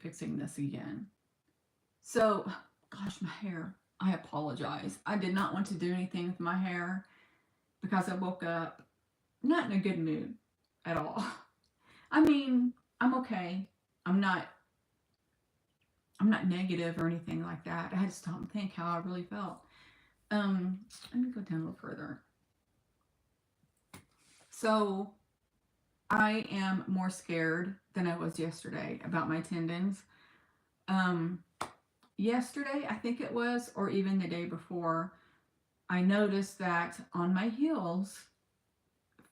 fixing this again. So, gosh, my hair. I apologize. I did not want to do anything with my hair because I woke up not in a good mood at all. I mean, I'm okay. I'm not I'm not negative or anything like that. I had to stop and think how I really felt. Let me go down a little further. So I am more scared than I was yesterday about my tendons. Um, Yesterday, I think it was, or even the day before, I noticed that on my heels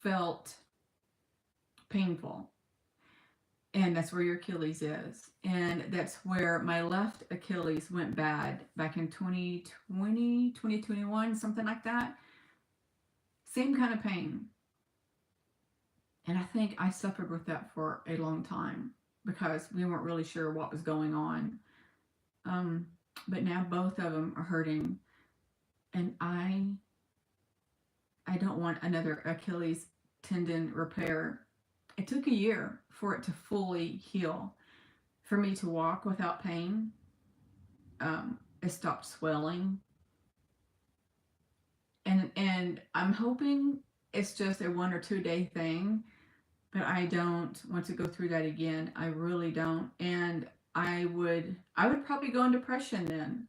felt painful. And that's where your Achilles is. And that's where my left Achilles went bad back in 2020, 2021, something like that. Same kind of pain. And I think I suffered with that for a long time because we weren't really sure what was going on. Um, but now both of them are hurting. And I don't want another Achilles tendon repair. It took a year for it to fully heal. For me to walk without pain, it stopped swelling. And I'm hoping it's just a 1 or 2 day thing, but I don't want to go through that again. I really don't. And I would probably go in depression then,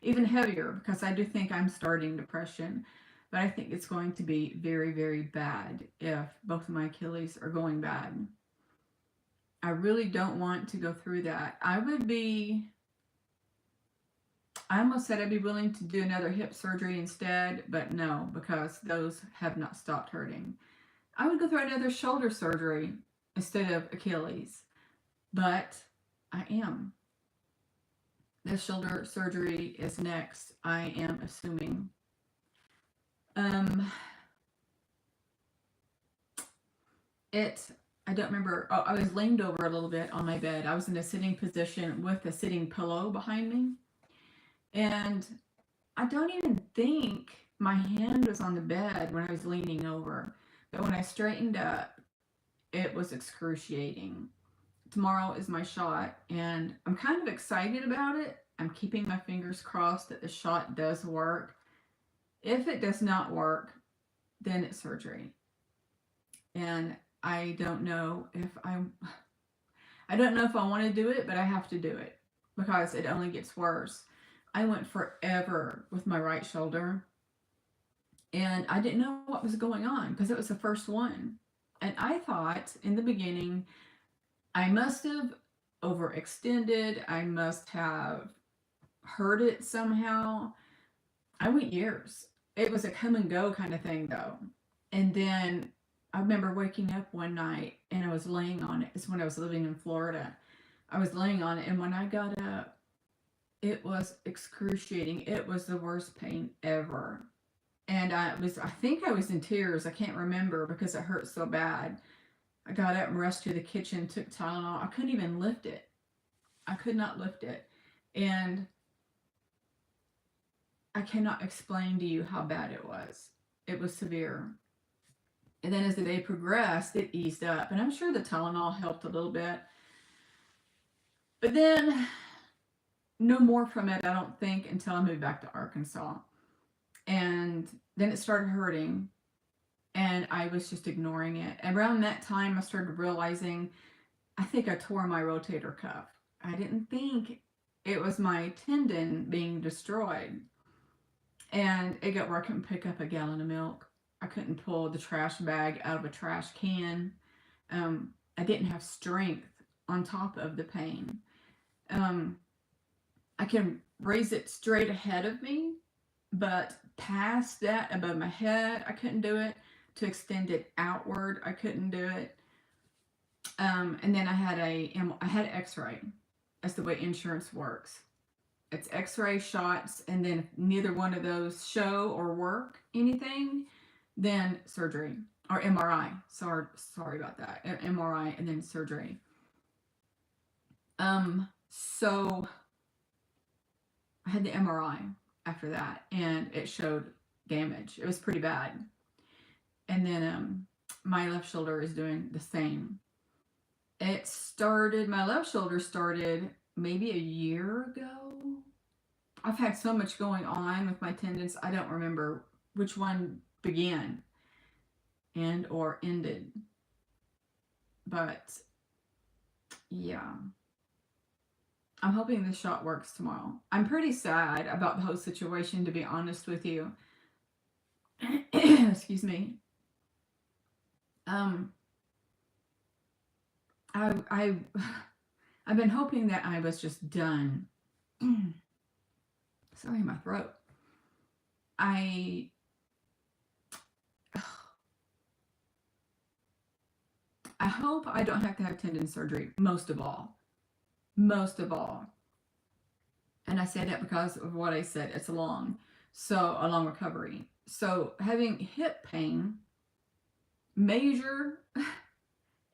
even heavier, because I do think I'm starting depression. But I think it's going to be very, very bad if both of my Achilles are going bad. I really don't want to go through that. I almost said I'd be willing to do another hip surgery instead, but no, because those have not stopped hurting. I would go through another shoulder surgery instead of Achilles, but I am. The shoulder surgery is next, I am assuming. Um, I don't remember. Oh, I was leaned over a little bit on my bed. I was in a sitting position with a sitting pillow behind me. And I don't even think my hand was on the bed when I was leaning over. But when I straightened up, it was excruciating. Tomorrow is my shot, and I'm kind of excited about it. I'm keeping my fingers crossed that the shot does work. If it does not work, then it's surgery. And I don't know if I want to do it, but I have to do it because it only gets worse. I went forever with my right shoulder, and I didn't know what was going on because it was the first one. And I thought in the beginning, I must have overextended. I must have hurt it somehow. I went years. It was a come and go kind of thing, though. And then I remember waking up one night and I was laying on it. It's when I was living in Florida. I was laying on it, and when I got up, it was excruciating. It was the worst pain ever. And I think I was in tears. I can't remember because it hurt so bad. I got up and rushed to the kitchen, took Tylenol. I couldn't even lift it. I could not lift it. And I cannot explain to you how bad it was. It was severe. And then as the day progressed, it eased up. And I'm sure the Tylenol helped a little bit. But then no more from it, I don't think, until I moved back to Arkansas. And then it started hurting, and I was just ignoring it. And around that time, I started realizing I think I tore my rotator cuff. I didn't think it was my tendon being destroyed. And it got where I couldn't pick up a gallon of milk. I couldn't pull the trash bag out of a trash can. I didn't have strength on top of the pain. I can raise it straight ahead of me, but past that, above my head, I couldn't do it. To extend it outward, I couldn't do it. And then I had X-ray. That's the way insurance works. It's X-ray shots, and then if neither one of those show or work anything, then surgery or MRI. Sorry about that. MRI and then surgery. So I had the MRI after that, and it showed damage. It was pretty bad. And then my left shoulder is doing the same. My left shoulder started maybe a year ago. I've had so much going on with my tendons, I don't remember which one began and or ended. But yeah, I'm hoping this shot works tomorrow. I'm pretty sad about the whole situation, to be honest with you. Excuse me. Um, I I've been hoping that I was just done. Sorry, my throat. I I hope I don't have to have tendon surgery. Most of all, most of all. And I say that because of what I said. It's a long recovery. So having hip pain, major,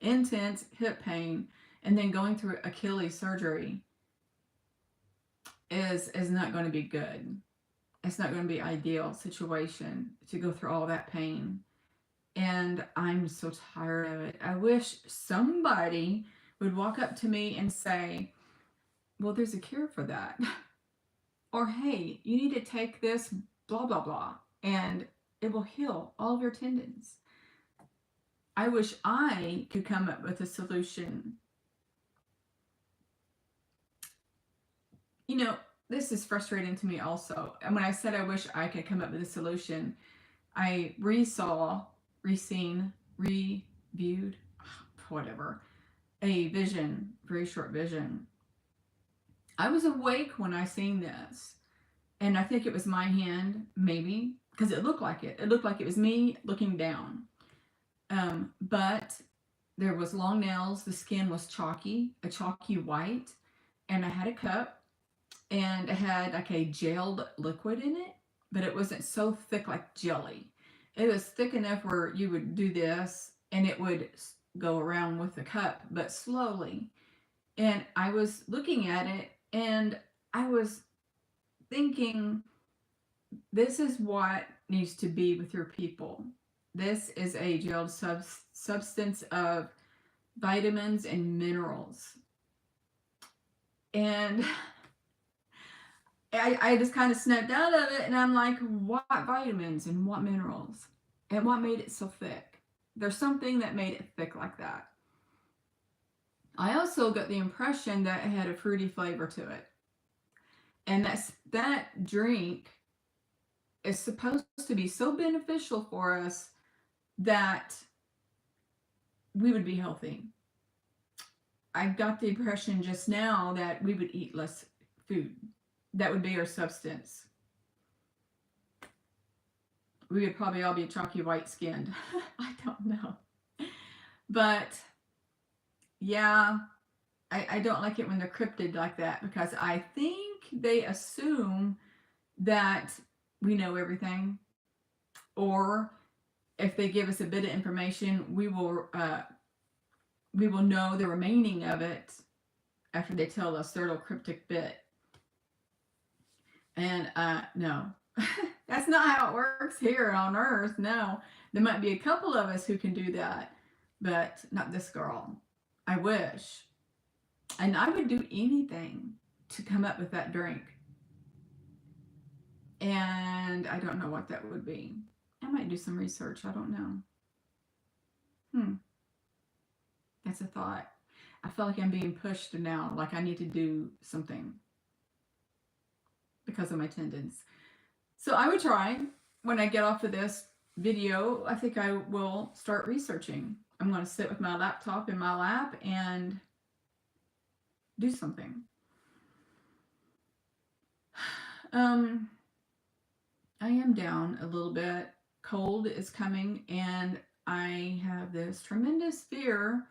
intense hip pain, and then going through Achilles surgery is not going to be good. It's not going to be ideal situation to go through all that pain. And I'm so tired of it. I wish somebody would walk up to me and say, well, there's a cure for that. Or, hey, you need to take this, blah, blah, blah, and it will heal all of your tendons. I wish I could come up with a solution. You know, this is frustrating to me also. And when I said I wish I could come up with a solution, I reviewed, whatever, a vision, very short vision. I was awake when I seen this, and I think it was my hand, maybe, because it looked like it. It looked like it was me looking down. But there was long nails. The skin was a chalky white, and I had a cup, and it had like a gelled liquid in it, but it wasn't so thick like jelly. It was thick enough where you would do this, and it would go around with the cup, but slowly. And I was looking at it, and I was thinking, this is what needs to be with your people. This is a gelled substance of vitamins and minerals. And I just kind of snapped out of it, and I'm like, what vitamins and what minerals? And what made it so thick? There's something that made it thick like that. I also got the impression that it had a fruity flavor to it. And that drink is supposed to be so beneficial for us that we would be healthy. I got the impression just now that we would eat less food. That would be our substance. We would probably all be chalky white skinned. I don't know. But yeah, I don't like it when they're cryptid like that, because I think they assume that we know everything, or if they give us a bit of information, we will know the remaining of it after they tell us their little cryptic bit. And no, that's not how it works here on Earth. No, there might be a couple of us who can do that, but not this girl. I wish. And I would do anything to come up with that drink. And I don't know what that would be. I might do some research. I don't know. That's a thought. I feel like I'm being pushed now, like I need to do something because of my tendons. So I would try, when I get off of this video, I think I will start researching. I'm going to sit with my laptop in my lap and do something. I am down a little bit. Cold is coming, and I have this tremendous fear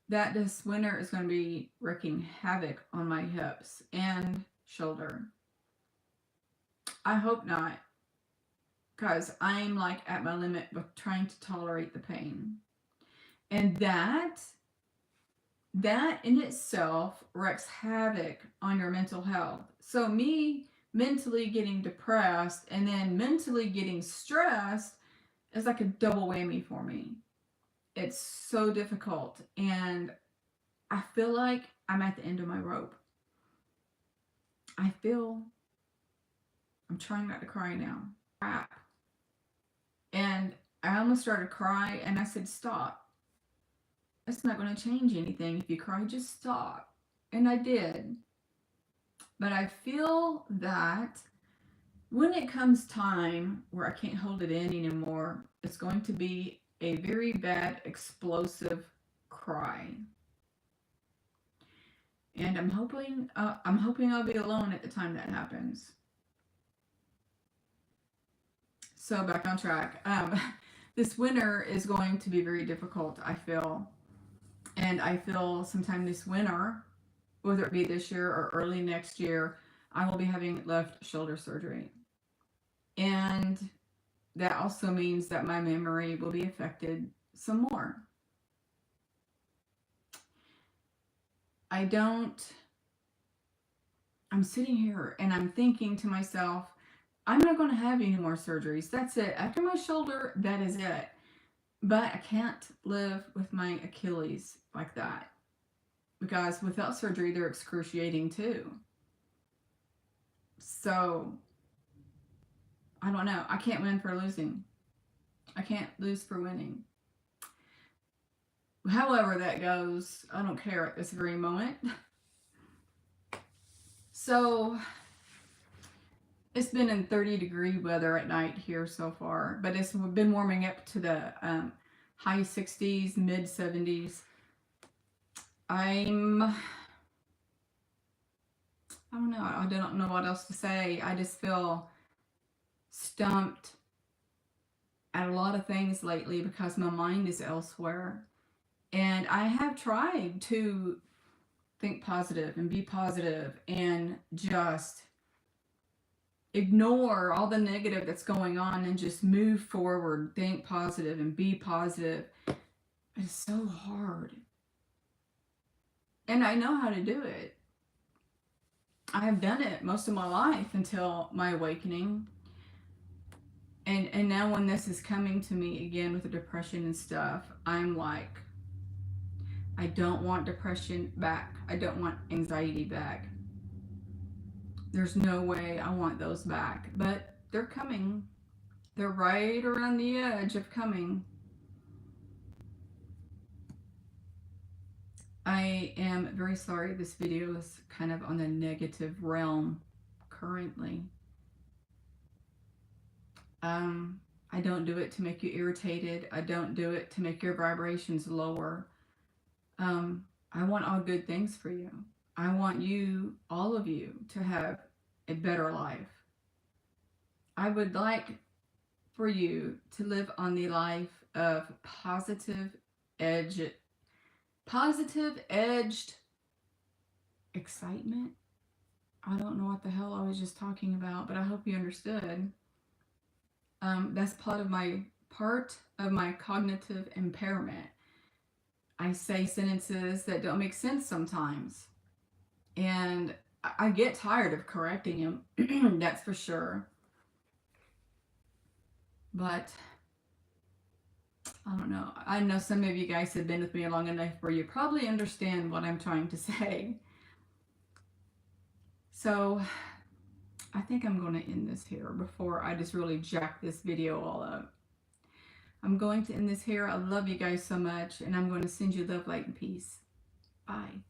that this winter is going to be wreaking havoc on my hips and shoulder. I hope not, because I'm like at my limit with trying to tolerate the pain. And that in itself wreaks havoc on your mental health. So me mentally getting depressed and then mentally getting stressed is like a double whammy for me. It's so difficult. And I feel like I'm at the end of my rope. I feel, I'm trying not to cry now. Crap. And I almost started crying, and I said, stop. It's not going to change anything if you cry. Just stop. And I did. But I feel that when it comes time where I can't hold it in anymore, it's going to be a very bad, explosive cry. And I'm hoping I'll be alone at the time that happens. So back on track. This winter is going to be very difficult, I feel. And I feel sometime this winter, whether it be this year or early next year, I will be having left shoulder surgery. And that also means that my memory will be affected some more. I'm sitting here and I'm thinking to myself, I'm not going to have any more surgeries. That's it. After my shoulder, that is it. But I can't live with my Achilles like that. Because without surgery, they're excruciating too. So, I don't know. I can't win for losing. I can't lose for winning. However that goes, I don't care at this very moment. So, it's been in 30-degree weather at night here so far, but it's been warming up to the high 60s, mid 70s. I don't know. I don't know what else to say. I just feel stumped at a lot of things lately because my mind is elsewhere. And I have tried to think positive and be positive and just ignore all the negative that's going on and just move forward, think positive and be positive. It's so hard. And I know how to do it. I have done it most of my life until my awakening. And now when this is coming to me again with the depression and stuff, I'm like, I don't want depression back. I don't want anxiety back. There's no way I want those back. But they're coming. They're right around the edge of coming. I am very sorry this video is kind of on the negative realm currently. I don't do it to make you irritated. I don't do it to make your vibrations lower. I want all good things for you. I want you, all of you, to have a better life. I would like for you to live on the life of positive edged excitement. I don't know what the hell I was just talking about, but I hope you understood. That's part of my cognitive impairment. I say sentences that don't make sense sometimes. And I get tired of correcting them, that's for sure. But I don't know. I know some of you guys have been with me long enough where you probably understand what I'm trying to say. So I think I'm going to end this here before I just really jack this video all up. I'm going to end this here. I love you guys so much, and I'm going to send you love, light, and peace. Bye.